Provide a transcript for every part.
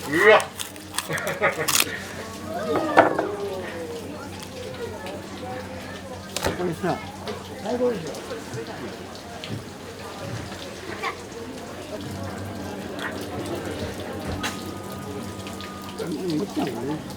うわこれさ、最後ですよ。持っちゃうのね。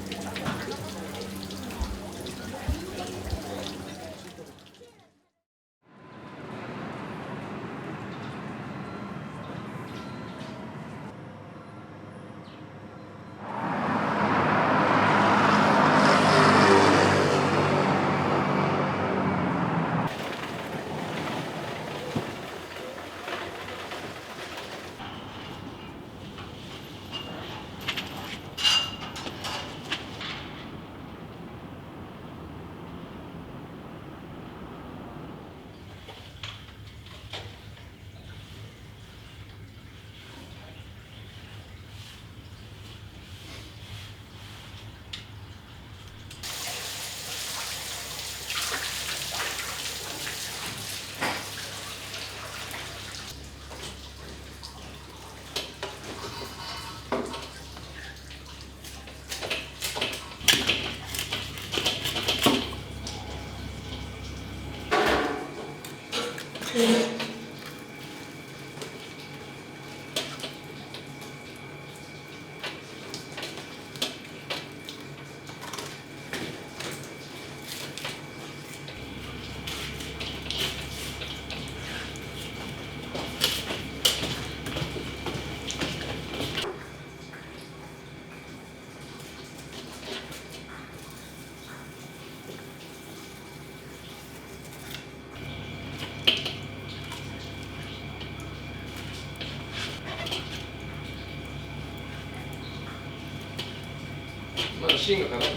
まだ芯がかかる。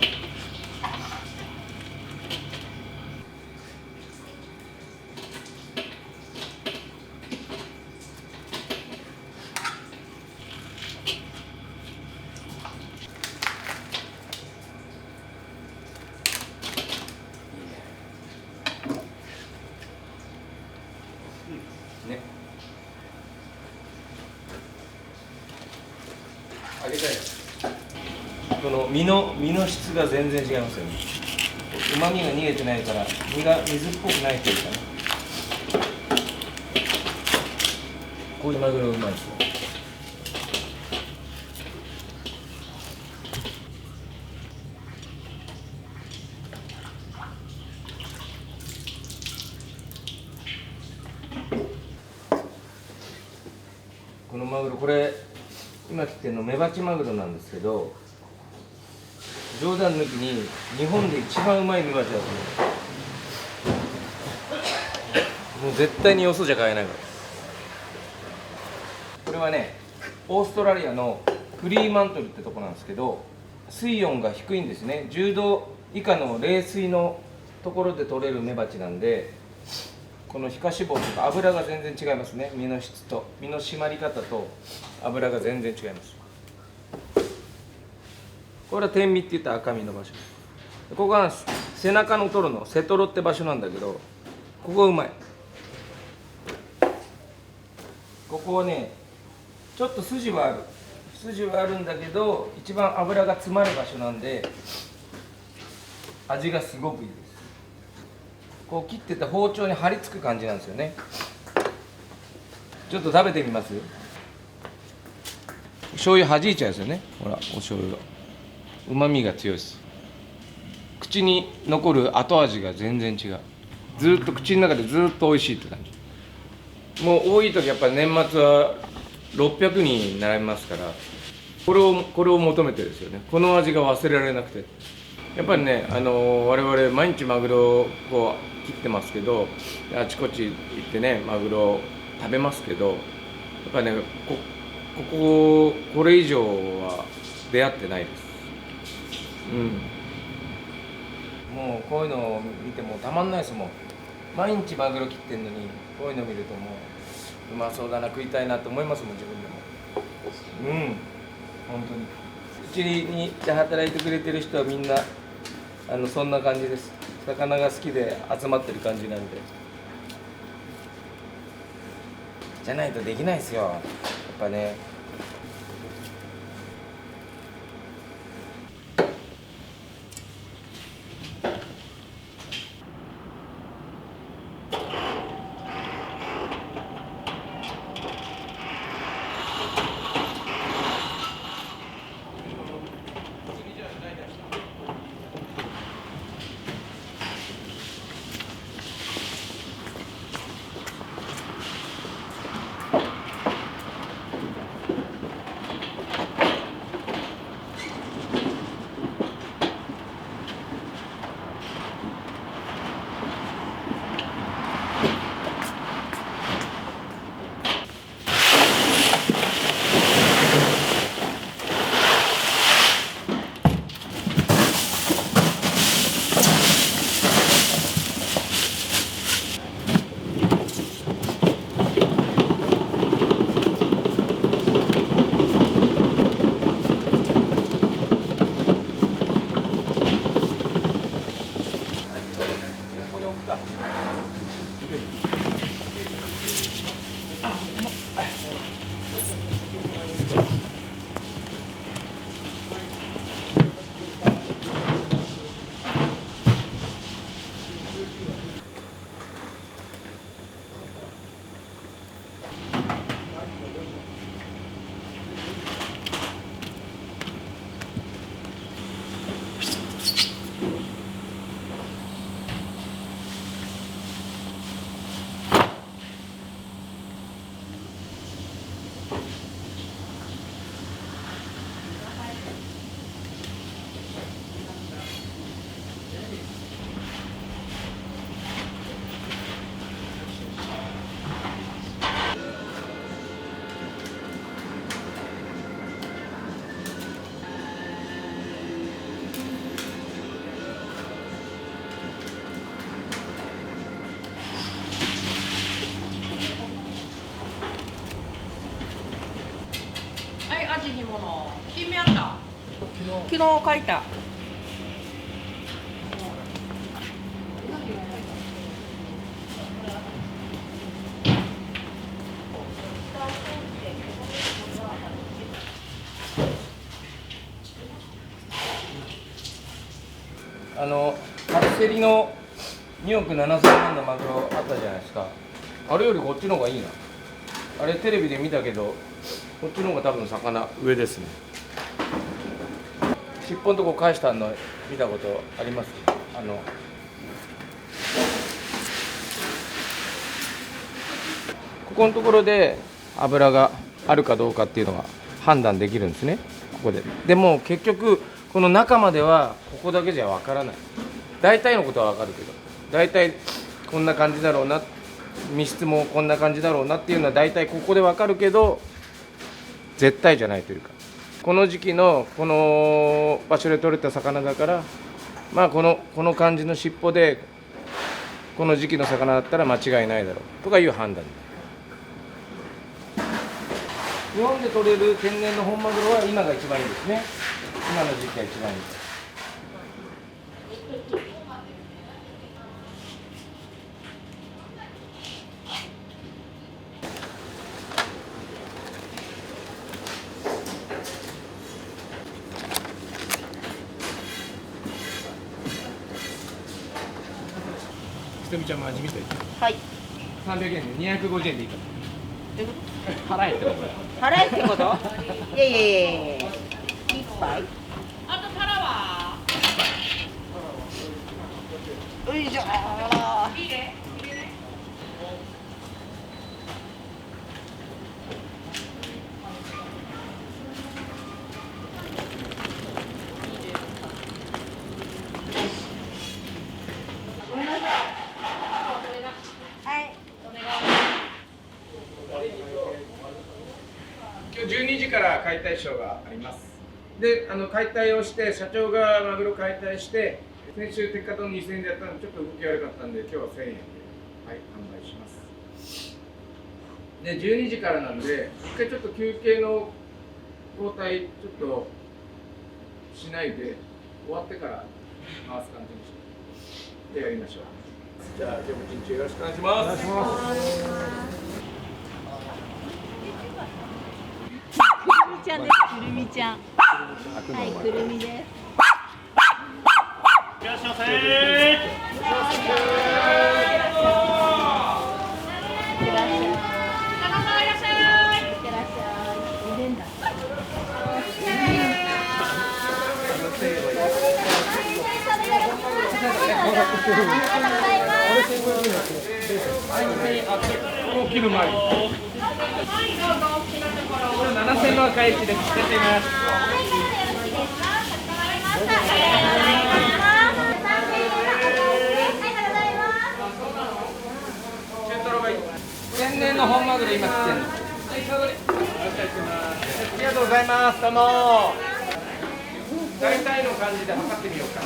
ね。あげたいよ。この身の質が全然違いますよね。旨味が逃げてないから身が水っぽくないというかね。こういうマグロうまいですよ。このマグロ、これ今切ってるのメバチマグロなんですけど、冗談抜きに日本で一番うまいメバチだと思う。もう絶対によそじゃ買えないから。これはね、オーストラリアのフリーマントルってとこなんですけど、水温が低いんですね。10度以下の冷水のところで取れるメバチなんで、この皮下脂肪とか油が全然違いますね。身の質と身の締まり方と油が全然違います。これは天身って言った赤身の場所。ここが背中のトロの背トロって場所なんだけど、ここうまい。ここはね、ちょっと筋はあるんだけど、一番油が詰まる場所なんで味がすごくいいです。こう切ってて包丁に張り付く感じなんですよね。ちょっと食べてみます。醤油弾いちゃうんですよね。ほら、お醤油がうまみが強いです。口に残る後味が全然違う。ずっと口の中でずっと美味しいって感じ。もう多い時やっぱり年末は600人並びますから、これを求めてですよね。この味が忘れられなくて、やっぱりね、我々毎日マグロをこう切ってますけど、あちこち行ってねマグロ食べますけど、やっぱりね、これ以上は出会ってないです。もうこういうのを見てもたまんないですもん。毎日マグロ切ってんのにこういうの見るともううまそうだな、食いたいなと思いますもん、自分でも。本当にうちに働いてくれてる人はみんなそんな感じです。魚が好きで集まってる感じなんで、じゃないとできないですよ、やっぱね。はい、アジ干物。金目あった。昨日書いた。初競りの2億7000万のマグロあったじゃないですか。あれよりこっちの方がいいな。あれテレビで見たけど、こっちの方が多分魚上ですね。尻尾のとこ返したの見たことあります？ここのところで脂があるかどうかっていうのが判断できるんですね、ここで。でも結局この中まではここだけじゃわからない。大体のことはわかるけど、大体こんな感じだろうな、身質もこんな感じだろうなっていうのは大体ここでわかるけど、絶対じゃないというか、この時期のこの場所で取れた魚だから、まあこの感じの尻尾でこの時期の魚だったら間違いないだろうとかいう判断。日本で取れる天然の本マグロは今が一番いいですね。今の時期が一番いいです。ひとみちゃんも味見て。はい。300円で250円でいいか払えってこと。払えってこと。いやいやいやいや。一杯。あとタラは。よいしょー。いいね。今日12時から解体ショーがあります。で、解体をして、社長がマグロ解体して、先週鉄火丼2000円でやったので、ちょっと動き悪かったんで、今日は1000円で、はい、販売します。で、12時からなんで、一回ちょっと休憩の交代、ちょっとしないで、終わってから回す感じにして。でやりましょう。じゃあ今日も一日よろしくお願いします。ちゃんです。くるみちゃん。はい、くるみです。いらっしゃいませ。いってらっしゃい。いってらっしゃい。おでんだ。もう切る前に。7000の赤い石です。出ています。中トロがいい。天然の本マグロ今切ってんの。ありがとうございます。どうも。大体の感じで測ってみようか。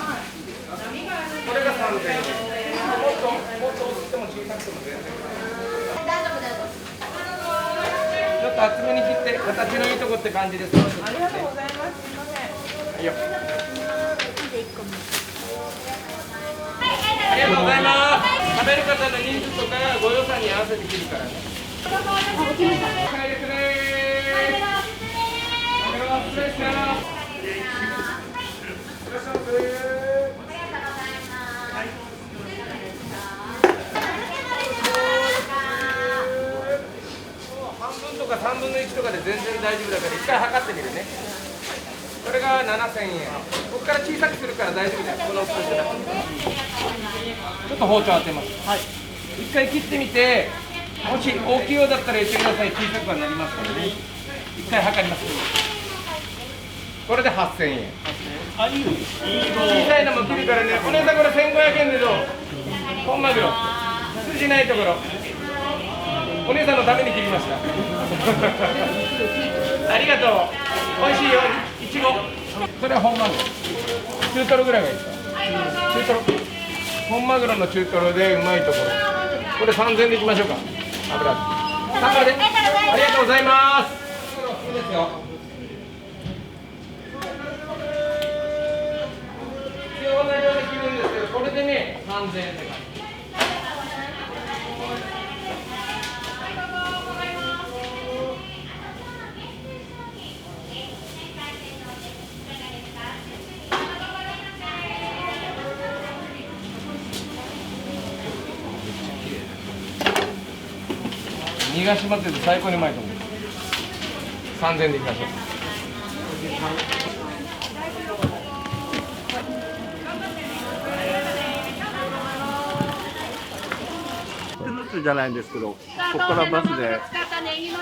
これが3000円。もっと大きくても小さくても全然。ちょっと厚めに切って形のいいとこって感じです。ありがとうございます。すみません。はいよ。ありがとうございます。食べる方の人数とかご予算に合わせて切るからね。失礼します。半分とか3分の1とかで全然大丈夫だから一回測ってみるね。これが7000円。ここから小さくするから大丈夫です。この大きさじゃなくて。ちょっと包丁当てます。はい。一回切ってみて、もし大きいようだったら言ってください。小さくはなりますからね。一回測ります。これで8000円。小さいのも切るからね。お姉さんこれ1500円でどう？本マグロ。筋ないところ。お姉さんのために切りました。ありがとう。美味しいよ。いちご。それは本マグロ。中トロぐらいがいいですか。中トロ。本マグロの中トロでうまいところ。これ3000円でいきましょうか。油。3で。ありがとうございます。いいですよ。必要な量で切るんですけど、これでね、3000円って感じ。身が締まってて最高にうまいと思う。3000円でいきましょう。ずつじゃないんですけど、ここからバスで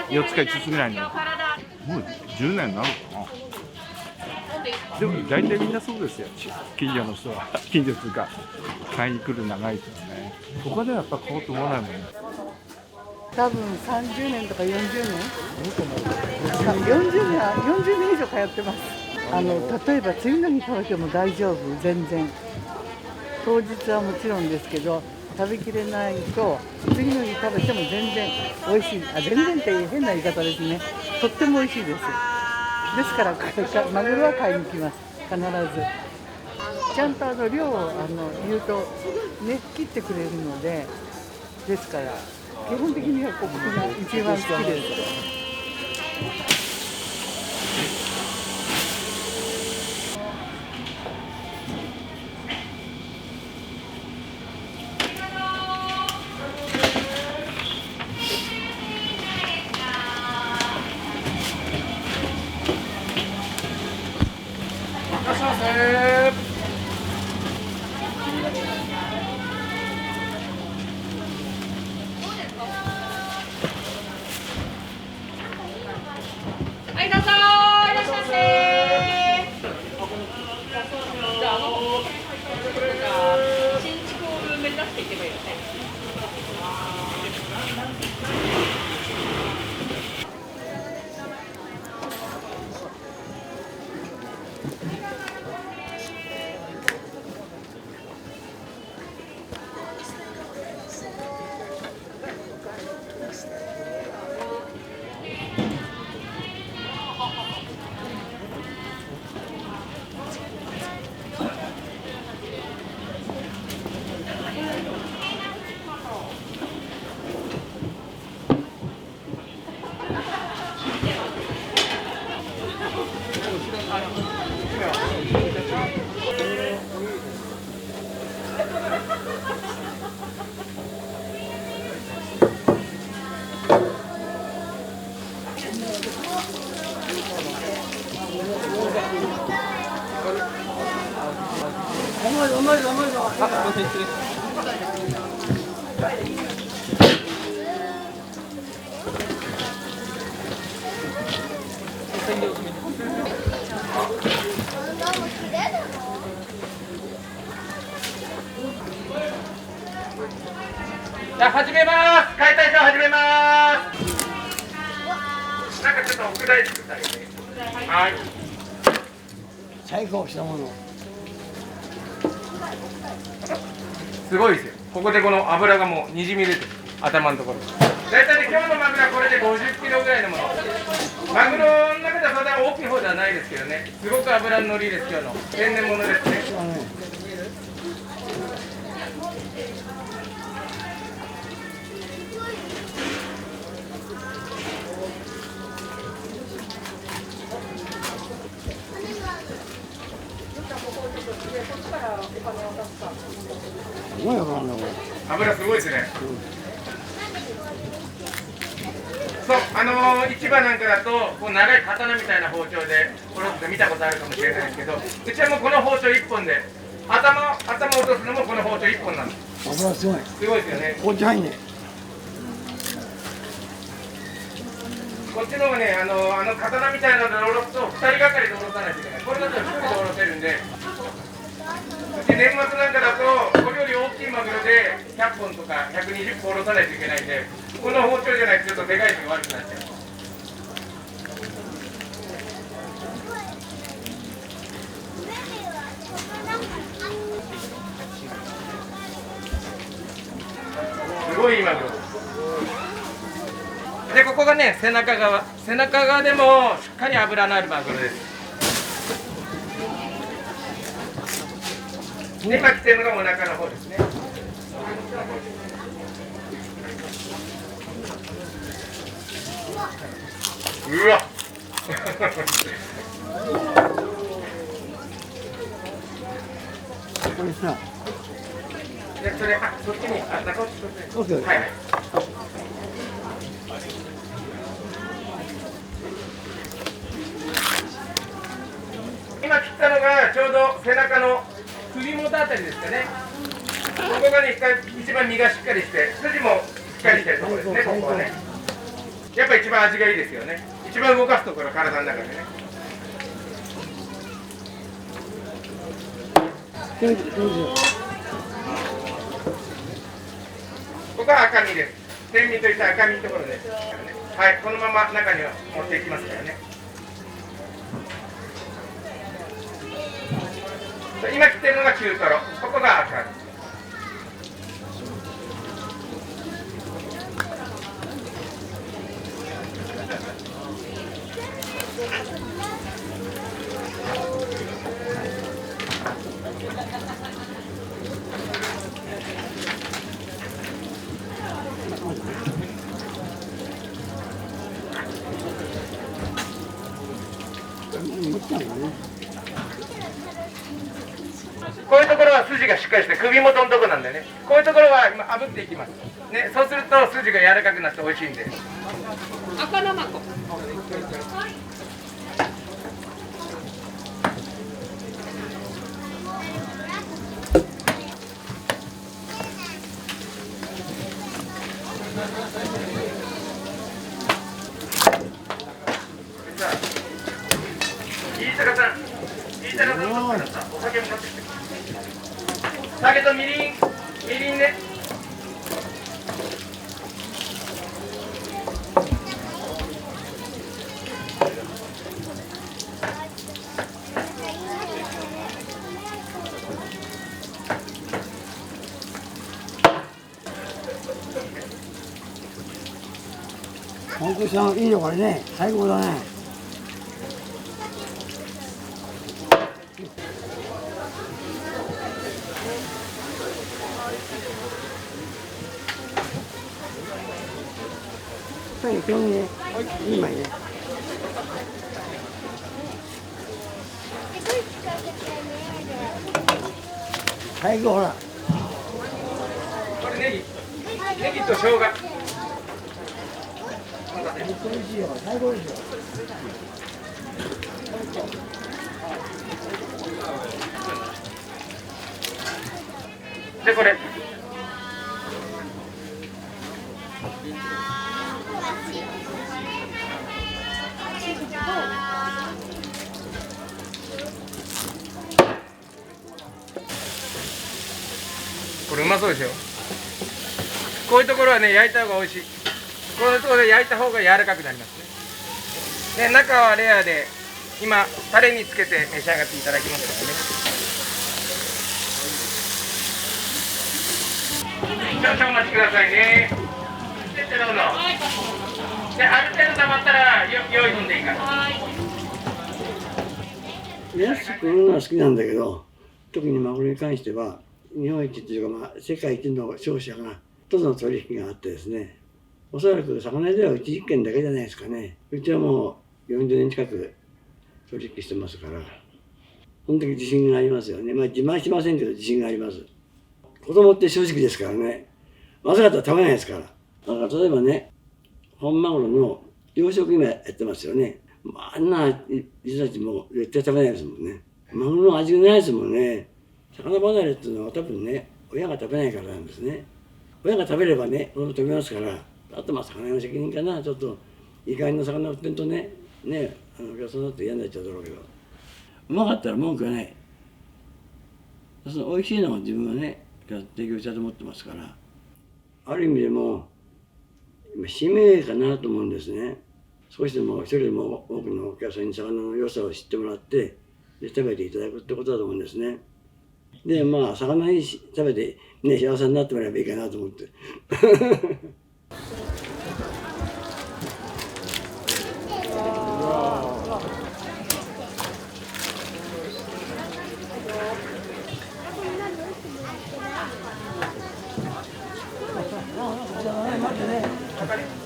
4つか5つぐらいになる。もう10年になるかな。でも大体みんなそうですよ。近所の人は近所というか買いに来る長い人はね。他ではやっぱ買おうと思わないもんね。多分30年とか40年40年以上通ってます。例えば次の日食べても大丈夫、全然。当日はもちろんですけど、食べきれないと次の日食べても全然美味しい。全然って変な言い方ですね。とっても美味しいです。ですからマグロは買いに来ます。必ずちゃんと量を言うとね、切ってくれるので、ですから基本的にはここが一番好きです。いらっしゃいませ。はい、どうぞ。いらっしゃいませ。じゃあ、新築を目指していけばいいよね。じゃあ始めます。解体ショー始めます。なんかちょっと奥台作ってあげて。はい。最高したもの。すごいですよ。ここでこの油がもうにじみ出てる。頭のところ。大体ね、今日のマグロはこれで50キロぐらいのもの。マグロの中ではそんな大きい方ではないですけどね。すごく脂の乗りです、今日の。天然物ですね。すごいよ、こんなもん。油すごいですね。そう、市場なんかだとこう長い刀みたいな包丁でこれって見たことあるかもしれないですけど、うちはもうこの包丁1本で頭を落とすのもこの包丁1本なんです。油すごい。すごいですよね。こっち入んね。こっちの方がね、刀みたいなので下ろすと2人がかりで下ろさないといけない。これだと1人で下ろせるんで、うち年末なんかだとこれより大きいマグロで100本とか120本下ろさないといけないんで、この包丁じゃないとちょっとでかいのが悪くなっちゃう。すごいいいマグロで、ここがね、背中側でもしっかり脂のあるマグロです。で、今着てるのがお腹の方ですね。うわこれさ。で、それ、そっちに、中落ちそっちに。はいはい。今切ったのがちょうど背中の首元あたりですかね。ここがね、一番身がしっかりして、筋もしっかりしてるところですね、ここはね。やっぱ一番味がいいですよね。一番動かすところ、体の中でね。ここは赤身です。天身といった赤身のところです。はい、このまま中には持っていきますからね。今切ってるのが中トロ、ここが赤身。こういうところは筋がしっかりして首元のところなんでね、こういうところは今炙っていきます、ね、そうすると筋が柔らかくなって美味しいんで。赤ナマコ。じゃあ、飯坂さん、お酒も買ってきて。酒とみりんね。本当さんいいよこれね、最高だね。はい、今日ね、いい枚ね。最高ほら。これネギと生姜。美味しいよ、最高ですよ。でこれ。これうまそうですよ。こういうところはね、焼いた方が美味しい。こういうところで焼いた方が柔らかくなりますね。で、中はレアで、今タレにつけて召し上がっていただきますからね。少々お待ちくださいね。どうぞ。で、ある程度溜まったら用意すんでいいから。安く食うのは好きなんだけど、特にマグロに関しては日本一というか、世界一の商社がとの取引があってですね、おそらく魚ではうち1軒だけじゃないですかね。うちはもう40年近く取引してますから、本当に自信がありますよね。まあ自慢しませんけど自信があります。子供って正直ですからね、まずかったら食べないですから。だから例えばね、本マグロの養殖今やってますよね。あんな人たちも絶対食べないですもんね。マグロの味がないですもんね。魚離れっていうのは多分ね、親が食べないからなんですね。親が食べればね、子供食べますから、あとまあ魚の責任かな。ちょっと意外な魚売ってんとね、お客さんだって嫌になっちゃうだろうけど、うまかったら文句はない。その美味しいのを自分はね、提供したいと思ってますから、ある意味でも使命かなと思うんですね。少しでも一人でも多くのお客さんに魚の良さを知ってもらって、で食べていただくってことだと思うんですね。でまあ魚に食べてね、幸せになってもらえばいいかなと思って